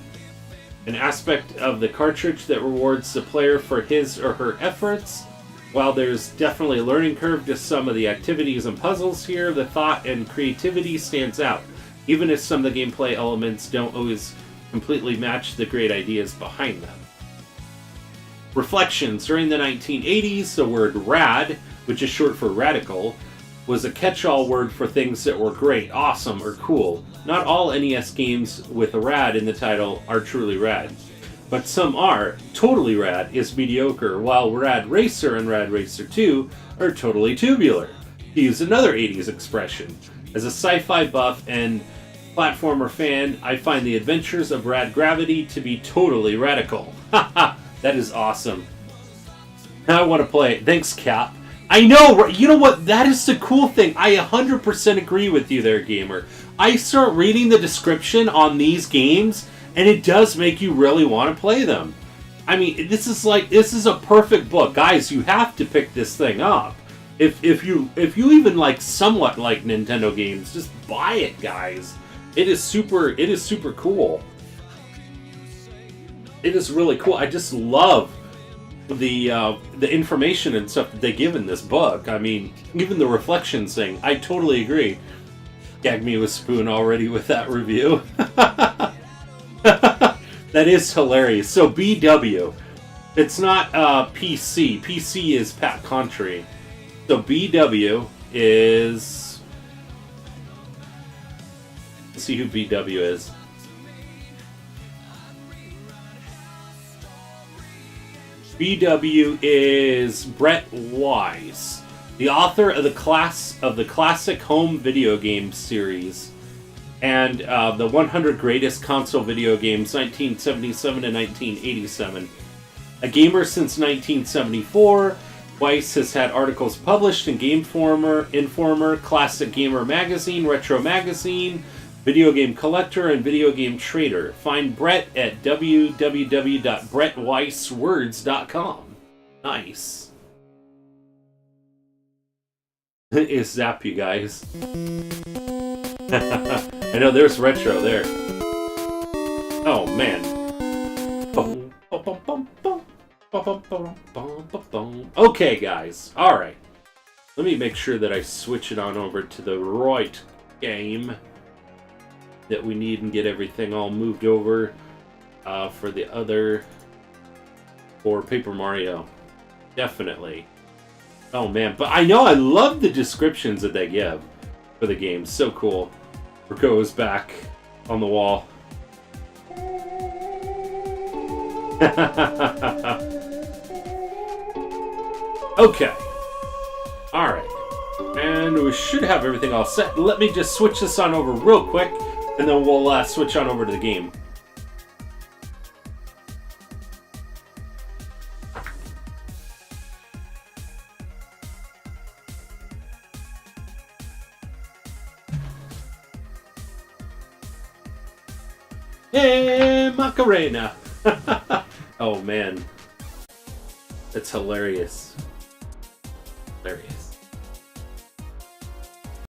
An aspect of the cartridge that rewards the player for his or her efforts. While there's definitely a learning curve to some of the activities and puzzles here, the thought and creativity stands out, even if some of the gameplay elements don't always completely match the great ideas behind them. Reflections. During the 1980s, the word rad, which is short for radical, was a catch-all word for things that were great, awesome, or cool. Not all NES games with a rad in the title are truly rad, but some are. Totally Rad is mediocre, while Rad Racer and Rad Racer 2 are totally tubular, to use another 80s expression. As a sci-fi buff and platformer fan, I find the adventures of Rad Gravity to be totally radical. Haha, that is awesome. Now I want to play it. Thanks, Cap. I know, you know what, that is the cool thing. I 100% agree with you there, gamer. I start reading the description on these games, and it does make you really want to play them. I mean, this is a perfect book. Guys, you have to pick this thing up. If you even like somewhat like Nintendo games, just buy it, guys. It is super cool. It is really cool. I just love the information and stuff that they give in this book. I mean, even the reflections thing, I totally agree. Gag me with spoon already with that review. That is hilarious. So BW, it's not PC. PC is Pat Contri. So BW is... Let's see who BW is. BW is Brett Weiss, the author of the classic home video game series and the 100 greatest console video games 1977 to 1987. A gamer since 1974, Weiss has had articles published in Game Informer, Classic Gamer Magazine, Retro Magazine, Video Game Collector, and Video Game Trader. Find Brett at www.brettweisswords.com. Nice. Is zap you guys. I know, there's Retro there. Oh, man. Okay, guys. Alright. Let me make sure that I switch it on over to the right game that we need and get everything all moved over for the other, for Paper Mario. Definitely. Oh man, but I know, I love the descriptions that they give for the game. So cool. Rico is back on the wall. Okay. Alright. And we should have everything all set. Let me just switch this on over real quick, and then we'll switch on over to the game. Hey, Macarena! Oh man. That's hilarious. Hilarious.